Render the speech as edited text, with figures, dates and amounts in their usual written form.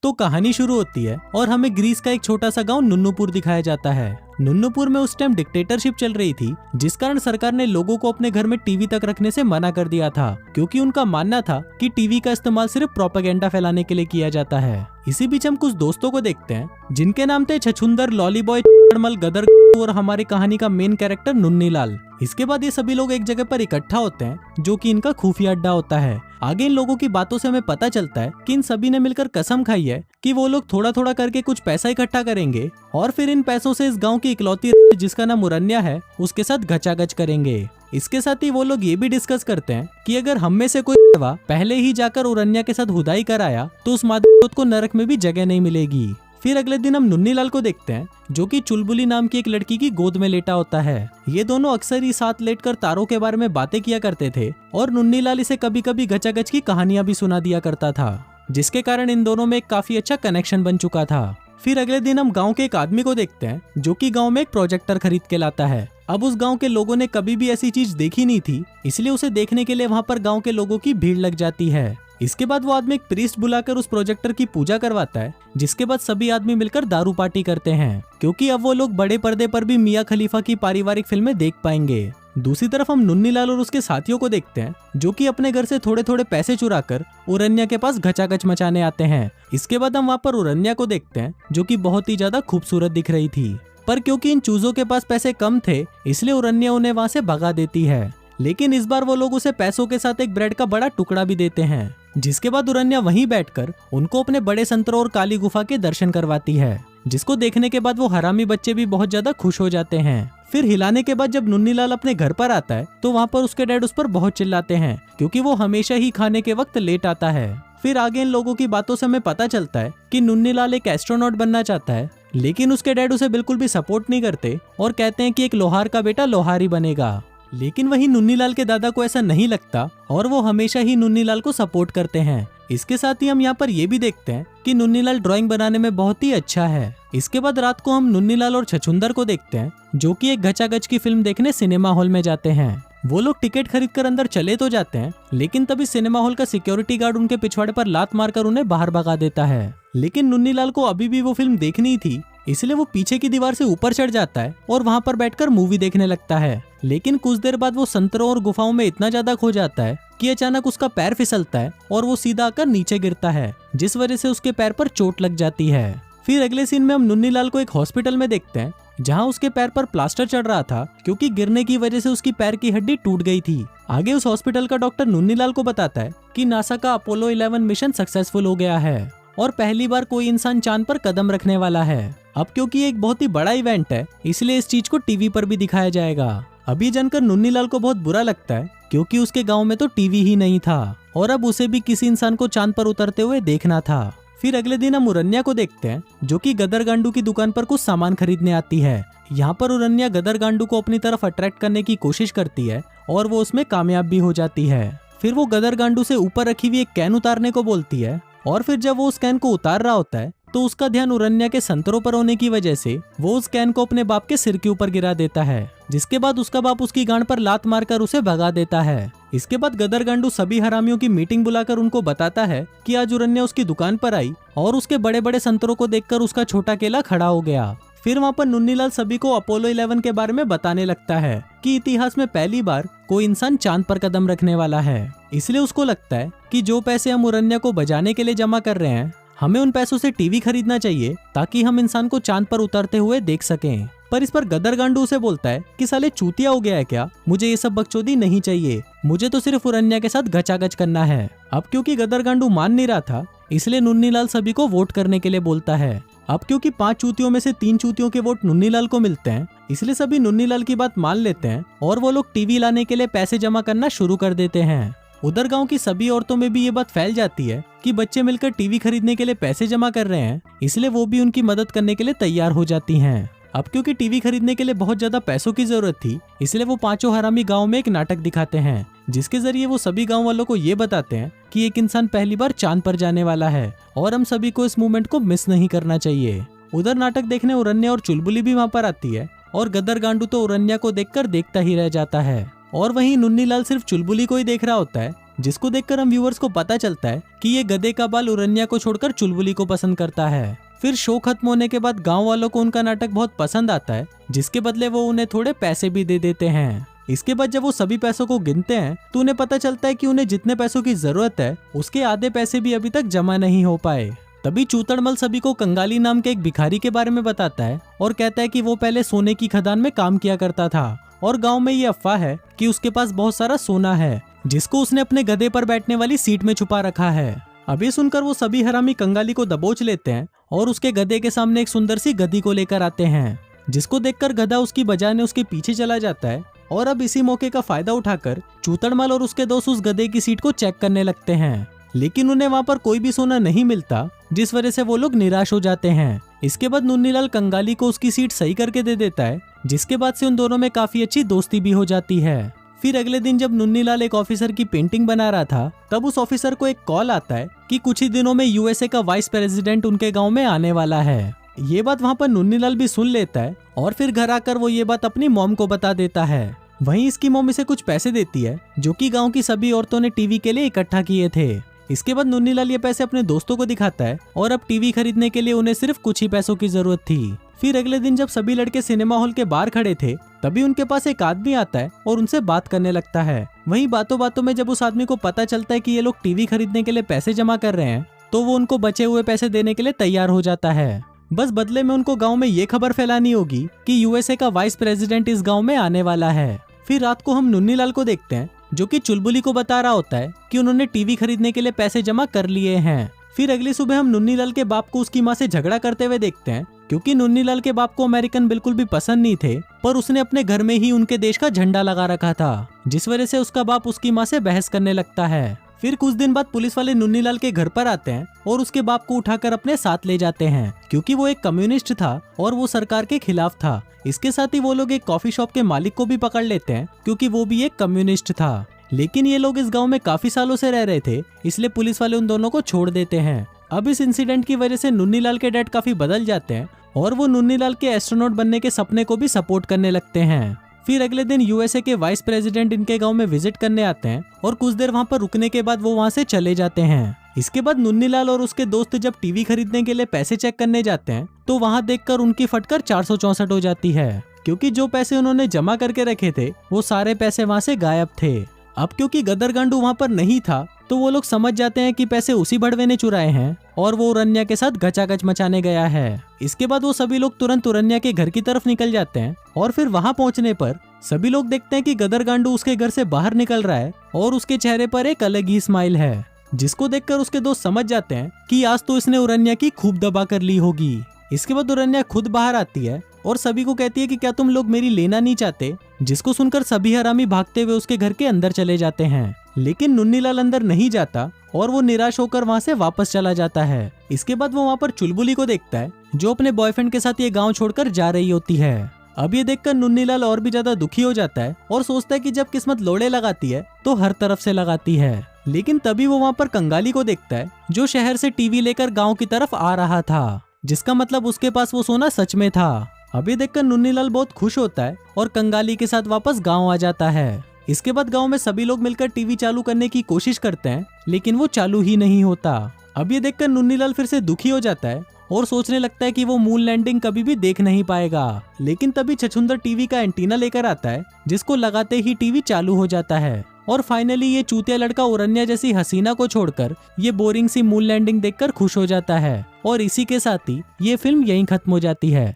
तो कहानी शुरू होती है और हमें ग्रीस का एक छोटा सा गांव नुन्नुपुर दिखाया जाता है। नुन्नुपुर में उस टाइम डिक्टेटरशिप चल रही थी, जिस कारण सरकार ने लोगों को अपने घर में टीवी तक रखने से मना कर दिया था, क्योंकि उनका मानना था कि टीवी का इस्तेमाल सिर्फ प्रोपेगेंडा फैलाने के लिए किया जाता है। इसी बीच हम कुछ दोस्तों को देखते हैं जिनके नाम थे छछुंदर, लॉली बॉय, चड़मल, गदर और हमारी कहानी का मेन कैरेक्टर नुन्नीलाल। इसके बाद ये सभी लोग एक जगह पर इकट्ठा होते हैं जो कि इनका खुफिया अड्डा होता है। आगे इन लोगों की बातों से हमें पता चलता है कि इन सभी ने मिलकर कसम खाई है कि वो लोग थोड़ा थोड़ा करके कुछ पैसा इकट्ठा करेंगे और फिर इन पैसों से इस गांव की इकलौती जिसका नाम उरन्या है उसके साथ गचागच करेंगे। इसके साथ ही वो लोग ये भी डिस्कस करते हैं कि अगर हम में से कोई पहले ही जाकर उरन्या के साथ हुदाई कराया तो उस मादरचोद को नरक में भी जगह नहीं मिलेगी। फिर अगले दिन हम नुन्नीलाल को देखते हैं जो कि चुलबुली नाम की एक लड़की की गोद में लेटा होता है। ये दोनों अक्सर ही साथ लेटकर तारों के बारे में बातें किया करते थे और नुन्नीलाल इसे कभी कभी गचागच की कहानियां भी सुना दिया करता था, जिसके कारण इन दोनों में एक काफी अच्छा कनेक्शन बन चुका था। फिर अगले दिन हम गांव के एक आदमी को देखते हैं जो कि गांव में एक प्रोजेक्टर खरीद के लाता है। अब उस गांव के लोगों ने कभी भी ऐसी चीज देखी नहीं थी, इसलिए उसे देखने के लिए वहां पर गांव के लोगों की भीड़ लग जाती है। इसके बाद वो आदमी एक प्रीस्ट बुलाकर उस प्रोजेक्टर की पूजा करवाता है, जिसके बाद सभी आदमी मिलकर दारू पार्टी करते हैं, क्योंकि अब वो लोग बड़े पर्दे पर भी मियां खलीफा की पारिवारिक फिल्में देख पाएंगे। दूसरी तरफ हम नुन्नीलाल और उसके साथियों को देखते हैं जो कि अपने घर से थोड़े थोड़े पैसे चुराकर उरन्या के पास घचाघच मचाने आते हैं। इसके बाद हम वहाँ पर उरन्या को देखते हैं जो कि बहुत ही ज्यादा खूबसूरत दिख रही थी, पर क्योंकि इन चूजों के पास पैसे कम थे इसलिए उरन्या उन्हें वहाँ से भगा देती है। लेकिन इस बार वो लोग उसे पैसों के साथ एक ब्रेड का बड़ा टुकड़ा भी देते हैं, जिसके बाद उरन्या वहीं बैठकर उनको अपने बड़े संतरों और काली गुफा के दर्शन करवाती है, जिसको देखने के बाद वो हरामी बच्चे भी बहुत ज्यादा खुश हो जाते हैं। फिर हिलाने के बाद जब नुन्नीलाल अपने घर पर आता है तो वहाँ पर उसके डैड उस पर बहुत चिल्लाते हैं, क्योंकि वो हमेशा ही खाने के वक्त लेट आता है। फिर आगे इन लोगों की बातों से हमें पता चलता है कि नुन्नीलाल एक एस्ट्रोनॉट बनना चाहता है, लेकिन उसके डैड उसे बिल्कुल भी सपोर्ट नहीं करते और कहते हैं कि एक लोहार का बेटा लोहार ही बनेगा। लेकिन वहीं नुन्नीलाल के दादा को ऐसा नहीं लगता और वो हमेशा ही नुन्नीलाल को सपोर्ट करते हैं। इसके साथ ही हम यहाँ पर ये भी देखते हैं कि नुन्नीलाल ड्राइंग बनाने में बहुत ही अच्छा है। इसके बाद रात को हम नुन्नीलाल और छछुंदर को देखते हैं जो कि एक गचागच की फिल्म देखने सिनेमा हॉल में जाते हैं। वो लोग टिकट खरीदकर अंदर चले तो जाते हैं, लेकिन तभी सिनेमा हॉल का सिक्योरिटी गार्ड उनके पिछवाड़े पर लात मारकर उन्हें बाहर भगा देता है। लेकिन नुन्नीलाल को अभी भी वो फिल्म देखनी थी, इसलिए वो पीछे की दीवार से ऊपर चढ़ जाता है और वहाँ पर बैठकर मूवी देखने लगता है। लेकिन कुछ देर बाद वो संतरों और गुफाओं में इतना ज्यादा खो जाता है कि अचानक उसका पैर फिसलता है और वो सीधा आकर नीचे गिरता है, जिस वजह से उसके पैर पर चोट लग जाती है। फिर अगले सीन में हम नुन्नीलाल को एक हॉस्पिटल में देखते हैं जहाँ उसके पैर पर प्लास्टर चढ़ रहा था, क्योंकि गिरने की वजह से उसकी पैर की हड्डी टूट गई थी। आगे उस हॉस्पिटल का डॉक्टर नुन्नीलाल को बताता है कि नासा का अपोलो 11 मिशन सक्सेसफुल हो गया है और पहली बार कोई इंसान चांद पर कदम रखने वाला है। अब क्योंकि एक बहुत ही बड़ा इवेंट है इसलिए इस चीज को टीवी पर भी दिखाया जाएगा। अभी जानकर नुन्नीलाल को बहुत बुरा लगता है, क्योंकि उसके गांव में तो टीवी ही नहीं था और अब उसे भी किसी इंसान को चांद पर उतरते हुए देखना था। फिर अगले दिन हम उरन्या को देखते हैं जो कि गदर गांडू की दुकान पर कुछ सामान खरीदने आती है। यहाँ पर उरन्या गदर गांडू को अपनी तरफ अट्रैक्ट करने की कोशिश करती है और वो उसमें कामयाब भी हो जाती है। फिर वो गदर गांडू से ऊपर रखी हुई एक कैन उतारने को बोलती है और फिर जब वो उस कैन को उतार रहा होता है तो उसका ध्यान उरन्या के संतरों पर होने की वजह से वो उस कैन को अपने बाप के सिर के ऊपर गिरा देता है, जिसके बाद उसका बाप उसकी गांड पर लात मारकर उसे भगा देता है। इसके बाद गदर गांडू सभी हरामियों की मीटिंग बुलाकर उनको बताता है कि आज उरन्या उसकी दुकान पर आई और उसके बड़े बड़े संतरों को देखकर उसका छोटा केला खड़ा हो गया। फिर वहाँ पर नुन्नीलाल सभी को अपोलो 11 के बारे में बताने लगता है कि इतिहास में पहली बार कोई इंसान चांद पर कदम रखने वाला है, इसलिए उसको लगता है कि जो पैसे हम उरन्या को बजाने के लिए जमा कर रहे हैं हमें उन पैसों से टीवी खरीदना चाहिए ताकि हम इंसान को चांद पर उतरते हुए देख सकें। पर इस पर गदर गांडू उसे बोलता है कि साले चूतिया हो गया है क्या, मुझे ये सब बकचोदी नहीं चाहिए, मुझे तो सिर्फ उरन्या के साथ गचागच करना है। अब क्योंकि गदर गांडू मान नहीं रहा था इसलिए नुन्नीलाल सभी को वोट करने के लिए बोलता है। अब क्योंकि 5 चूतियों में से 3 चूतियों के वोट नुन्नीलाल को मिलते हैं इसलिए सभी नुन्नीलाल की बात मान लेते हैं और वो लोग टीवी लाने के लिए पैसे जमा करना शुरू कर देते हैं। उधर गांव की सभी औरतों में भी ये बात फैल जाती है कि बच्चे मिलकर टीवी खरीदने के लिए पैसे जमा कर रहे हैं, इसलिए वो भी उनकी मदद करने के लिए तैयार हो जाती हैं। अब क्योंकि टीवी खरीदने के लिए बहुत ज्यादा पैसों की जरूरत थी इसलिए वो पांचों हरामी गांव में एक नाटक दिखाते हैं, जिसके जरिए वो सभी गांव वालों को ये बताते हैं कि एक इंसान पहली बार चांद पर जाने वाला है और हम सभी को इस मूवमेंट को मिस नहीं करना चाहिए। उधर नाटक देखने उरन्या और चुलबुली भी वहाँ पर आती है और गदर गांडू तो उरन्या को देखकर देखता ही रह जाता है और वहीं नुन्नीलाल सिर्फ चुलबुली को ही देख रहा होता है जिसको देखकर हम व्यूअर्स को पता चलता है कि ये गधे का बाल उरन्या को छोड़कर चुलबुली को पसंद करता है। फिर शो खत्म होने के बाद गांव वालों को उनका नाटक बहुत पसंद आता है, जिसके बदले वो उन्हें थोड़े पैसे भी दे देते हैं। इसके बाद जब वो सभी पैसों को गिनते हैं तो उन्हें पता चलता है कि उन्हें जितने पैसों की जरूरत है उसके आधे पैसे भी अभी तक जमा नहीं हो पाए। तभी चूतड़मल सभी को कंगाली नाम के एक भिखारी के बारे में बताता है और कहता है कि वो पहले सोने की खदान में काम किया करता था और गांव में ये अफवाह है कि उसके पास बहुत सारा सोना है, जिसको उसने अपने गधे पर बैठने वाली सीट में छुपा रखा है। अभी सुनकर वो सभी हरामी कंगाली को दबोच लेते हैं और उसके गधे के सामने एक सुंदर सी गधी को लेकर आते हैं, जिसको देखकर गधा उसकी बजाने उसके पीछे चला जाता है। और अब इसी मौके का फायदा उठाकर चूतड़मल और उसके दोस्त उस गधे की सीट को चेक करने लगते हैं, लेकिन उन्हें वहाँ पर कोई भी सोना नहीं मिलता, जिस वजह से वो लोग निराश हो जाते हैं। इसके बाद मुन्नीलाल कंगाली को उसकी सीट सही करके दे देता है, जिसके बाद से उन दोनों में काफी अच्छी दोस्ती भी हो जाती है। फिर अगले दिन जब मुन्नीलाल एक ऑफिसर की पेंटिंग बना रहा था, तब उस ऑफिसर को एक कॉल आता है कि कुछ ही दिनों में यूएसए का वाइस प्रेसिडेंट उनके गांव में आने वाला है। ये बात वहाँ पर मुन्नीलाल भी सुन लेता है और फिर घर आकर वो ये बात अपनी मॉम को बता देता है। वहीं इसकी मॉम इसे कुछ पैसे देती है जो कि गांव की सभी औरतों ने टीवी के लिए इकट्ठा किए थे। इसके बाद मुन्नीलाल ये पैसे अपने दोस्तों को दिखाता है और अब टीवी खरीदने के लिए उन्हें सिर्फ कुछ ही पैसों की जरूरत थी। फिर अगले दिन जब सभी लड़के सिनेमा हॉल के बाहर खड़े थे, तभी उनके पास एक आदमी आता है और उनसे बात करने लगता है। वहीं बातों बातों में जब उस आदमी को पता चलता है कि ये लोग टीवी खरीदने के लिए पैसे जमा कर रहे हैं, तो वो उनको बचे हुए पैसे देने के लिए तैयार हो जाता है। बस बदले में उनको गाँव में ये खबर फैलानी होगी कि यूएसए का वाइस प्रेसिडेंट इस गाँव में आने वाला है। फिर रात को हम मुन्नीलाल को देखते हैं जो कि चुलबुली को बता रहा होता है कि उन्होंने टीवी खरीदने के लिए पैसे जमा कर लिए हैं। फिर अगली सुबह हम मुन्नीलाल के बाप को उसकी माँ से झगड़ा करते हुए देखते हैं, क्योंकि मुन्नीलाल के बाप को अमेरिकन बिल्कुल भी पसंद नहीं थे, पर उसने अपने घर में ही उनके देश का झंडा लगा रखा था, जिस वजह से उसका बाप उसकी माँ से बहस करने लगता है। फिर कुछ दिन बाद पुलिस वाले मुन्नीलाल के घर पर आते हैं और उसके बाप को उठाकर अपने साथ ले जाते हैं, क्योंकि वो एक कम्युनिस्ट था और वो सरकार के खिलाफ था। इसके साथ ही वो लोग एक कॉफी शॉप के मालिक को भी पकड़ लेते हैं, क्योंकि वो भी एक कम्युनिस्ट था। लेकिन ये लोग इस गांव में काफी सालों से रह रहे थे, इसलिए पुलिस वाले उन दोनों को छोड़ देते हैं। अब इस इंसिडेंट की वजह से मुन्नीलाल के डैड काफी बदल जाते हैं और वो मुन्नीलाल के एस्ट्रोनॉट बनने के सपने को भी सपोर्ट करने लगते हैं। फिर अगले दिन यूएसए के वाइस प्रेसिडेंट इनके गांव में विजिट करने आते हैं और कुछ देर वहां पर रुकने के बाद वो वहां से चले जाते हैं। इसके बाद मुन्नीलाल और उसके दोस्त जब टीवी खरीदने के लिए पैसे चेक करने जाते हैं, तो वहां देखकर उनकी फटकर 464 हो जाती है, क्योंकि जो पैसे उन्होंने जमा करके रखे थे वो सारे पैसे वहां से गायब थे। अब क्योंकि गदर गांडू वहां पर नहीं था, तो वो लोग समझ जाते हैं कि पैसे उसी बड़वे ने चुराए हैं और वो उरन्या के साथ गचागच मचाने गया है। इसके बाद वो सभी लोग तुरंत उरन्या के घर की तरफ निकल जाते हैं और फिर वहां पहुंचने पर सभी लोग देखते हैं कि गदर गांडू उसके घर से बाहर निकल रहा है और उसके चेहरे पर एक अलग ही स्माइल है, जिसको देखकर उसके दोस्त समझ जाते हैं कि आज तो इसने उरन्या की खूब दबा कर ली होगी। इसके बाद उरन्या खुद बाहर आती है और सभी को कहती है कि क्या तुम लोग मेरी लेना नहीं चाहते, जिसको सुनकर सभी हरामी भागते हुए उसके घर के अंदर चले जाते हैं। लेकिन मुन्नीलाल अंदर नहीं जाता और वो निराश होकर वहाँ से वापस चला जाता है। इसके बाद वो वहाँ पर चुलबुली को देखता है जो अपने बॉयफ्रेंड के साथ ये गाँव छोड़कर जा रही होती है। अब ये देखकर मुन्नीलाल और भी ज्यादा दुखी हो जाता है और सोचता है कि जब किस्मत लोड़े लगाती है तो हर तरफ से लगाती है। लेकिन तभी वो वहाँ पर कंगाली को देखता है जो शहर से टीवी लेकर गाँव की तरफ आ रहा था, जिसका मतलब उसके पास वो सोना सच में था। अभी देखकर मुन्नीलाल बहुत खुश होता है और कंगाली के साथ वापस गांव आ जाता है। इसके बाद गांव में सभी लोग मिलकर टीवी चालू करने की कोशिश करते हैं, लेकिन वो चालू ही नहीं होता। अब ये देखकर मुन्नीलाल फिर से दुखी हो जाता है और सोचने लगता है कि वो मून लैंडिंग कभी भी देख नहीं पाएगा। लेकिन तभी छछुंदर टीवी का एंटीना लेकर आता है, जिसको लगाते ही टीवी चालू हो जाता है और फाइनली ये चूतिया लड़का उरन्या जैसी हसीना को छोड़कर ये बोरिंग सी मून लैंडिंग देखकर खुश हो जाता है। और इसी के साथ ही ये फिल्म यहीं खत्म हो जाती है।